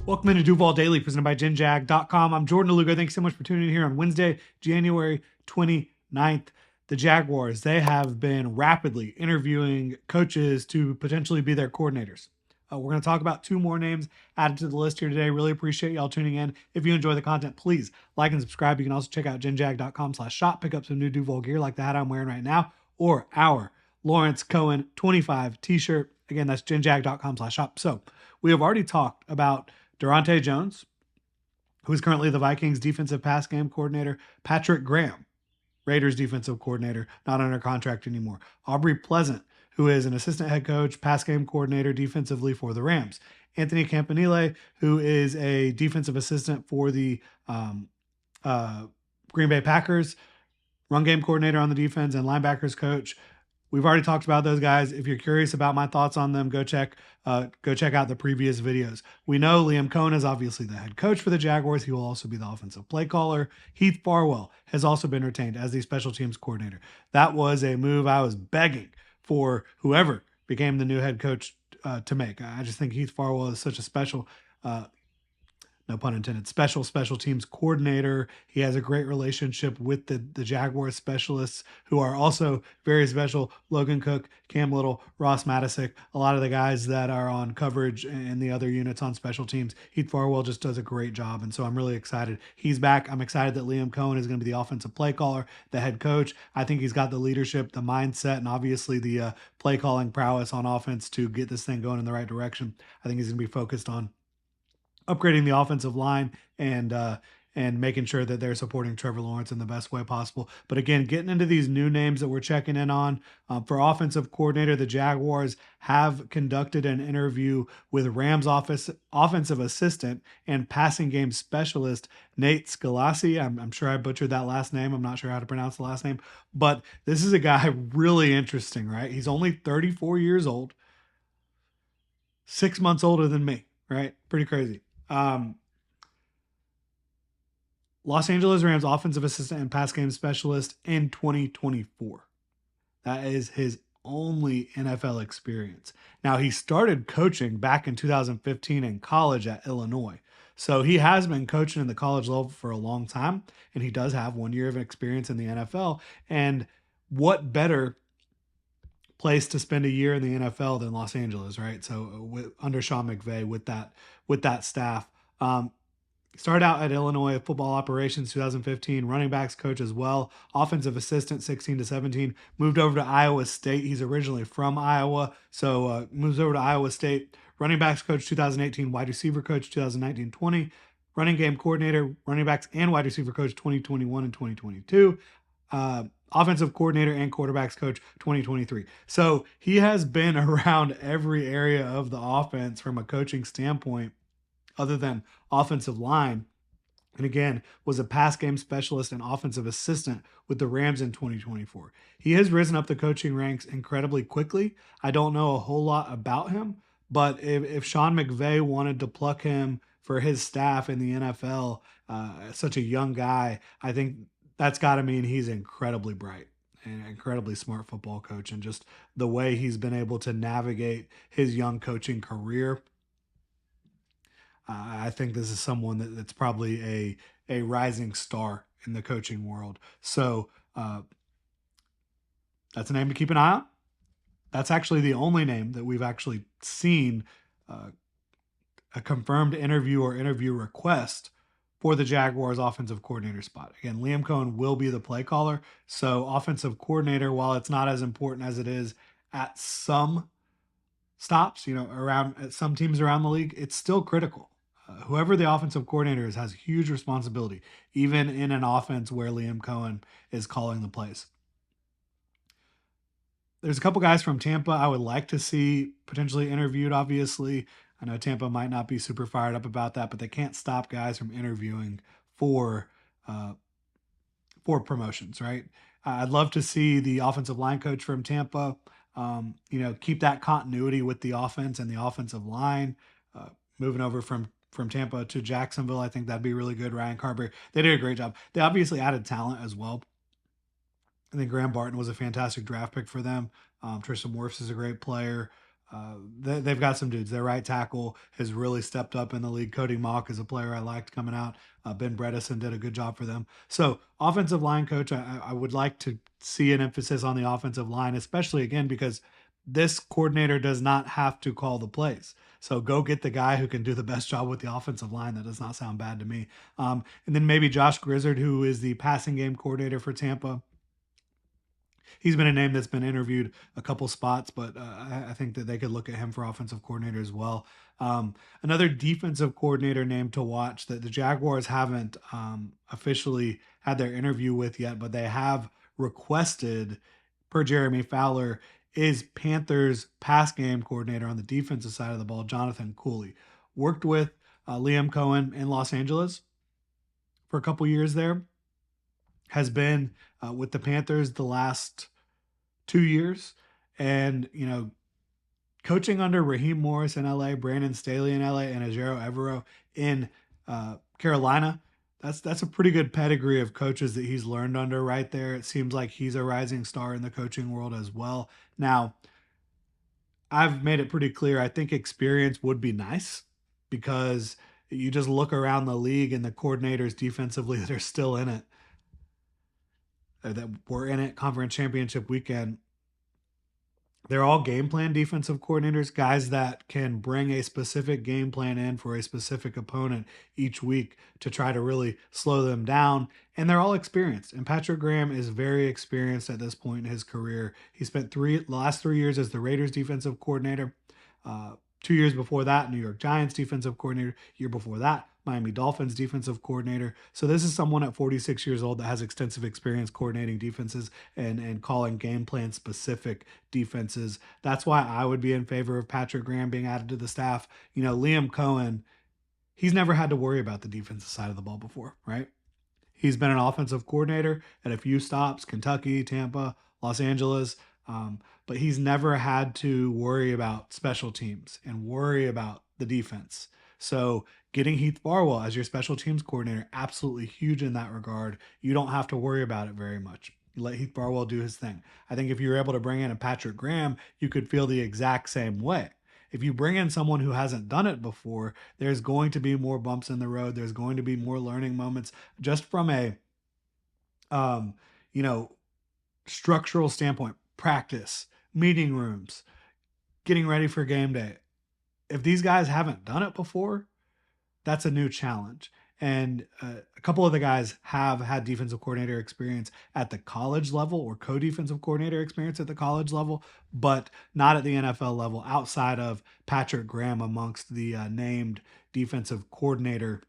Welcome into Duval Daily, presented by GenJag.com. I'm Jordan DeLuga. Thanks so much for tuning in here on Wednesday, January 29th. The Jaguars, they have been rapidly interviewing coaches to potentially be their coordinators. We're going to talk about two more names added to the list here today. Really appreciate y'all tuning in. If you enjoy the content, please like and subscribe. You can also check out genjag.com/shop, pick up some new Duval gear like the hat I'm wearing right now, or our Lawrence Cohen 25 t-shirt. Again, that's genjag.com/shop. So we have already talked about Durante Jones, who is currently the Vikings defensive pass game coordinator. Patrick Graham, Raiders defensive coordinator, not under contract anymore. Aubrey Pleasant, who is an assistant head coach, pass game coordinator defensively for the Rams. Anthony Campanile, who is a defensive assistant for the Green Bay Packers, run game coordinator on the defense, and linebackers coach. We've already talked about those guys. If you're curious about my thoughts on them, go check out the previous videos. We know Liam Cohen is obviously the head coach for the Jaguars. He will also be the offensive play caller. Heath Farwell has also been retained as the special teams coordinator. That was a move I was begging for whoever became the new head coach to make. I just think Heath Farwell is such a special no pun intended, special teams coordinator. He has a great relationship with the Jaguars specialists, who are also very special. Logan Cook, Cam Little, Ross Matisic, a lot of the guys that are on coverage and the other units on special teams. Heath Farwell just does a great job, and so I'm really excited. He's back. I'm excited that Liam Cohen is going to be the offensive play caller, the head coach. I think he's got the leadership, the mindset, and obviously the play calling prowess on offense to get this thing going in the right direction. I think he's going to be focused on upgrading the offensive line and making sure that they're supporting Trevor Lawrence in the best way possible. But again, getting into these new names that we're checking in on for offensive coordinator, the Jaguars have conducted an interview with Rams offensive assistant and passing game specialist Nate Scheelhaase. I'm sure I butchered that last name. I'm not sure how to pronounce the last name, but this is a guy really interesting, right? He's only 34 years old, 6 months older than me, right? Pretty crazy. Los Angeles Rams offensive assistant and pass game specialist in 2024. That is his only NFL experience. Now, he started coaching back in 2015 in college at Illinois. So he has been coaching in the college level for a long time, and he does have 1 year of experience in the NFL. And what better place to spend a year in the NFL than Los Angeles, right? So under Sean McVay with that staff. Started out at Illinois football operations 2015, running backs coach as well, offensive assistant 16 to 17, moved over to Iowa State. He's originally from Iowa, so moves over to Iowa State, running backs coach 2018, wide receiver coach 2019-20, running game coordinator, running backs and wide receiver coach 2021 and 2022. Offensive coordinator and quarterbacks coach 2023. So he has been around every area of the offense from a coaching standpoint, other than offensive line. And again, was a pass game specialist and offensive assistant with the Rams in 2024. He has risen up the coaching ranks incredibly quickly. I don't know a whole lot about him, but if Sean McVay wanted to pluck him for his staff in the NFL, such a young guy, I think that's got to mean he's incredibly bright and incredibly smart football coach. And just the way he's been able to navigate his young coaching career, I think this is someone that's probably a rising star in the coaching world. So that's a name to keep an eye on. That's actually the only name that we've actually seen a confirmed interview or interview request for the Jaguars offensive coordinator spot. Again, Liam Cohen will be the play caller. So offensive coordinator, while it's not as important as it is at some stops, around at some teams around the league, it's still critical. Whoever the offensive coordinator is has huge responsibility, even in an offense where Liam Cohen is calling the plays. There's a couple guys from Tampa I would like to see potentially interviewed, obviously. I know Tampa might not be super fired up about that, but they can't stop guys from interviewing for promotions, right? I'd love to see the offensive line coach from Tampa, keep that continuity with the offense and the offensive line. Moving over from Tampa to Jacksonville, I think that'd be really good. Ryan Carberry, they did a great job. They obviously added talent as well. I think Graham Barton was a fantastic draft pick for them. Tristan Wirfs is a great player. They've got some dudes. Their right tackle has really stepped up in the league. Cody Mock is a player I liked coming out. Ben Bredesen did a good job for them. So, offensive line coach, I would like to see an emphasis on the offensive line, especially again because this coordinator does not have to call the plays. So go get the guy who can do the best job with the offensive line. That does not sound bad to me. And then maybe Josh Grizzard, who is the passing game coordinator for Tampa. He's been a name that's been interviewed a couple spots, but I think that they could look at him for offensive coordinator as well. Another defensive coordinator name to watch that the Jaguars haven't officially had their interview with yet, but they have requested, per Jeremy Fowler, is Panthers pass game coordinator on the defensive side of the ball, Jonathan Cooley. Worked with Liam Cohen in Los Angeles for a couple years there. Has been with the Panthers the last 2 years. And, coaching under Raheem Morris in LA, Brandon Staley in LA, and Ajero Evero in Carolina. That's a pretty good pedigree of coaches that he's learned under right there. It seems like he's a rising star in the coaching world as well. Now, I've made it pretty clear. I think experience would be nice because you just look around the league and the coordinators defensively that are still in it, that were in it conference championship weekend. They're all game plan defensive coordinators, guys that can bring a specific game plan in for a specific opponent each week to try to really slow them down. And they're all experienced. And Patrick Graham is very experienced at this point in his career. He spent the last 3 years as the Raiders defensive coordinator. 2 years before that, New York Giants defensive coordinator. Year before that, Miami Dolphins defensive coordinator. So this is someone at 46 years old that has extensive experience coordinating defenses and calling game plan specific defenses. That's why I would be in favor of Patrick Graham being added to the staff. Liam Cohen, he's never had to worry about the defensive side of the ball before, right? He's been an offensive coordinator at a few stops, Kentucky, Tampa, Los Angeles. But he's never had to worry about special teams and worry about the defense. So getting Heath Barwell as your special teams coordinator, absolutely huge in that regard. You don't have to worry about it very much. You let Heath Barwell do his thing. I think if you were able to bring in a Patrick Graham, you could feel the exact same way. If you bring in someone who hasn't done it before, there's going to be more bumps in the road. There's going to be more learning moments just from a, um, you know, structural standpoint, practice, meeting rooms, getting ready for game day. If these guys haven't done it before, that's a new challenge. And a couple of the guys have had defensive coordinator experience at the college level or co-defensive coordinator experience at the college level, but not at the NFL level outside of Patrick Graham amongst the named defensive coordinator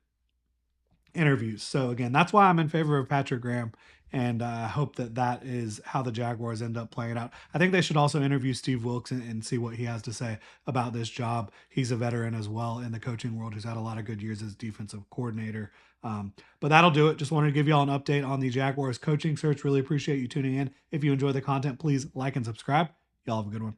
interviews. So again, that's why I'm in favor of Patrick Graham, and I hope that that is how the Jaguars end up playing out. I think they should also interview Steve Wilkes and see what he has to say about this job. He's a veteran as well in the coaching world who's had a lot of good years as defensive coordinator. But that'll do it. Just wanted to give y'all an update on the Jaguars coaching search. Really appreciate you tuning in. If you enjoy the content, please like and subscribe. Y'all have a good one.